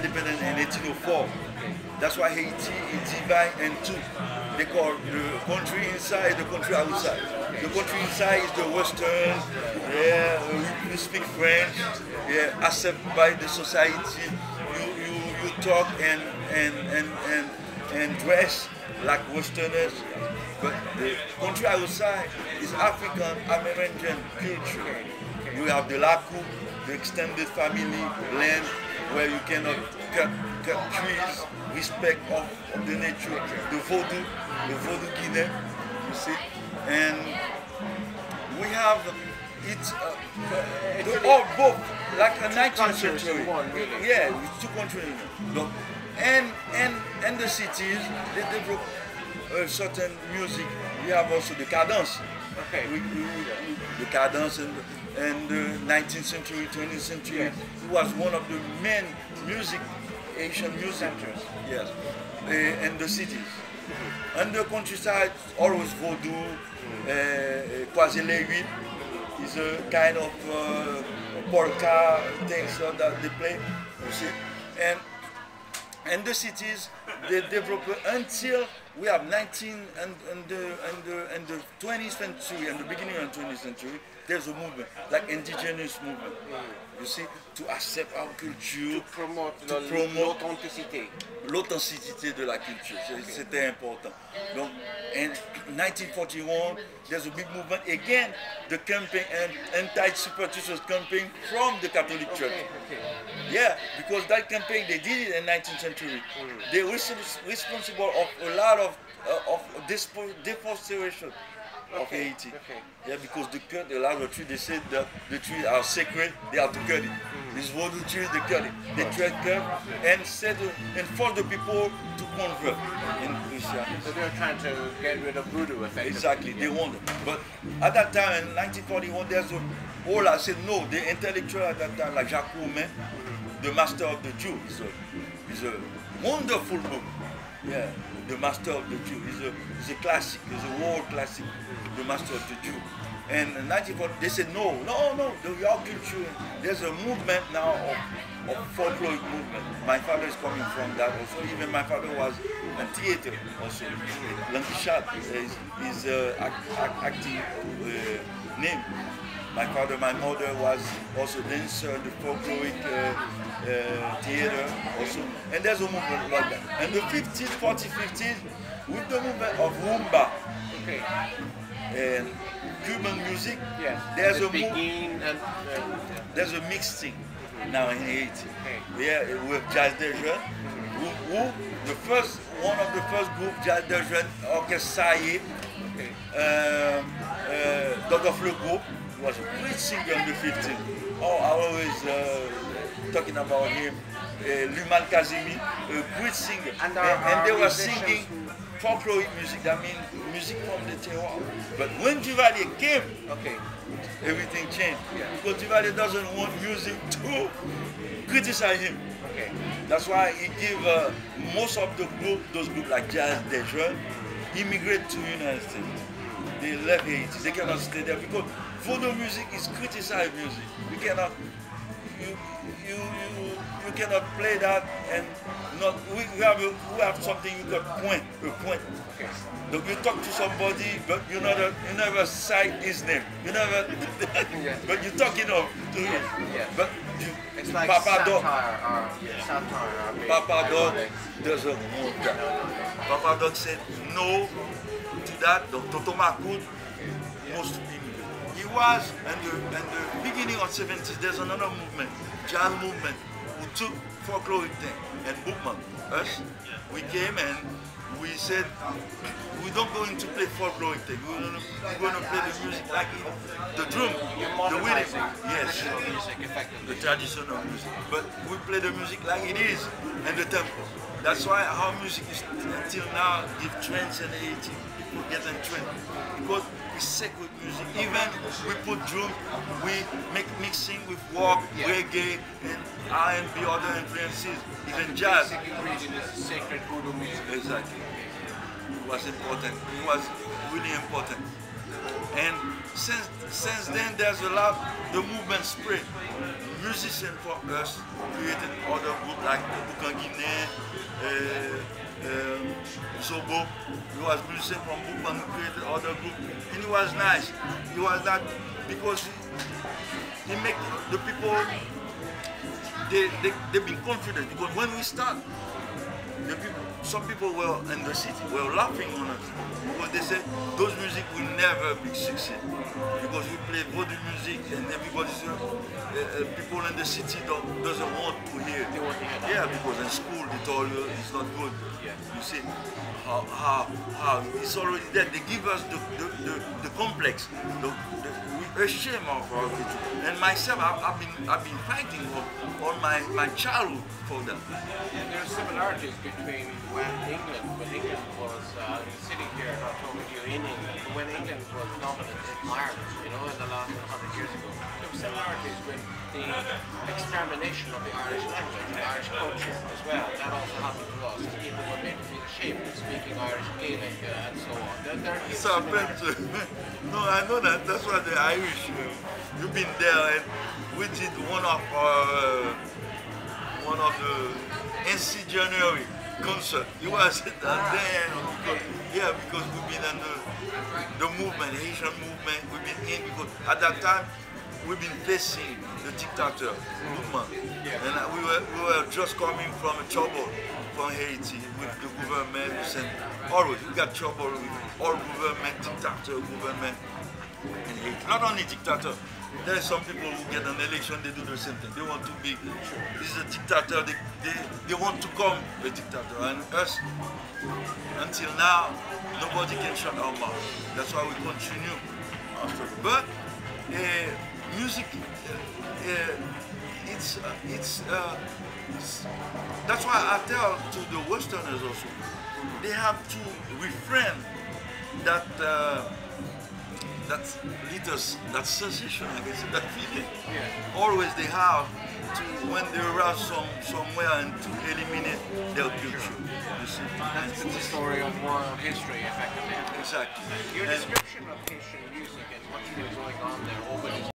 independent in 1804. That's why Haiti is divided in two. They call the country inside, the country outside. The country inside is the Western, yeah, you speak French, yeah, accepted by the society. You talk and dress like Westerners. But the country outside is African American culture. You have the laku, the extended family land where you cannot cut trees, respect of the nature, the voodoo Guinea, you see. And we have all both, like a 19th century. Yeah, it's two countries. And the cities, they develop a certain music. We have also the cadence. Okay. The cadence and the 19th century, 20th century, yes. It was one of the main music, Asian music centers, yes, in the cities. And the countryside, always voodoo, quasi-leguit is a kind of polka things that they play, you see. And the cities, they develop until we have 19 and the 20th century and the beginning of the 20th century. There's a movement, like indigenous movement, you see, to accept our culture, to promote l'authenticité de la culture. C'était important. Donc, in 1941, there's a big movement again, the campaign and anti-superstitious campaign from the Catholic Church. Okay. Yeah, because that campaign they did it in 19th century. They were responsible of a lot of deforestation of Haiti. Okay. Yeah, because a lot of trees, they said that the trees are sacred, they have to cut it. These voodoo trees, they cut it. They try to cut and force the people to convert in Christianity. So they're trying to get rid of voodoo, effectively. Exactly, they want it. But at that time, in 1941, there's all I said no. The intellectual at that time, like Jacques Roumain, the master of the Jew, is a wonderful book. Yeah, the master of the Jew. It's a classic, it's a world classic, the master of the Jew. And in 1940, they said no, your culture. There's a movement now of folkloric movement. My father is coming from that also. Even my father was in theater also. Lancashire is his acting name. My father, my mother was also dancer, the folkloric theater also. And there's a movement like that. And the 50s, 40s, 50s, with the movement of rumba. Okay. And Cuban music, yes. There's a mixed thing now in Haiti. Okay. Yeah, with Jazz des Jeunes, one of the first group Jazz des Jeunes, Orchestre Dr. Fleu group, was a great singer in the 50s. Oh, I always talking about him. Luman Kazimi, a great singer. And they were singing folkloric music, that means music from the terroir. But when Duvalier came, okay, everything changed. Yeah. Because Duvalier doesn't want music to criticize him. Okay. That's why he gave most of the those groups like Jazz des Jeunes, immigrate to the United States. They left Haiti, they cannot stay there because voodoo music is criticized music. You cannot, you cannot play that and not. We have something you got a point. Okay. So you talk to somebody, but you never cite his name. You never, yeah. but you talking to him. Yeah. But it's like Papa Dog. Papa Dog doesn't want that. Papa Dog said no to that. Toto Macoud, most people. He was in the beginning of the 70s. There's another movement, jazz movement, who took folkloric thing and Boukman. Us, we came and we said we don't going to play folkloric thing. We're going to play the music like it, the drum, the rhythm. Yes, the traditional music. But we play the music like it is and the tempo. That's why our music is until now give trends in Haiti. People get in trend because we sick with music. Even we put drum, we make mixing with rock, reggae, and R&B, other influences, even jazz. The basic ingredient is sacred voodoo music. Exactly. It was important. It was really important. And since then, there's a lot. The movement spread. musicians for us created other groups like Boukman, Zobo. He was musician from Boukman who created other groups, and it was nice. It was not because he make the people they been confident because when we start, some people were in the city were laughing on us because they said those music will never be success because we play voodoo music and everybody people in the city doesn't want to hear. They want to hear that. Yeah, because in school they told you it's not good. Yeah. You see how it's already there. They give us the complex, we're ashamed of our culture. And myself, I've been fighting all my childhood for that. And there are similarities between when England was sitting here not talking to you in England, when England was dominant in Ireland, you know, in the last 100 years ago. There were similarities with the extermination of the Irish language, the Irish culture as well. That also happened to us. People were made to feel ashamed of speaking Irish, Gaelic, and so on. There are huge similarities. No, I know that. That's why the Irish, you've been there, and we did one of the NC January concert. It was there because we've been in the movement, the Haitian movement. We've been in because at that time we've been facing the dictator, Boukman, and we were just coming from a trouble from Haiti with the government, and always we got trouble with all government, dictator government in Haiti. Not only dictator. There are some people who get an election, they do the same thing. They want to be, this is a dictator, they want to come a dictator. And us, until now, nobody can shut our mouth. That's why we continue after. But music, that's why I tell to the Westerners also, they have to refrain that that sensation, I guess, that feeling. Yeah. Always they have to, when they arrive somewhere and to eliminate their culture. You see? That's the story of world history, effectively. Exactly. Your description of Haitian music and what's been going on there over the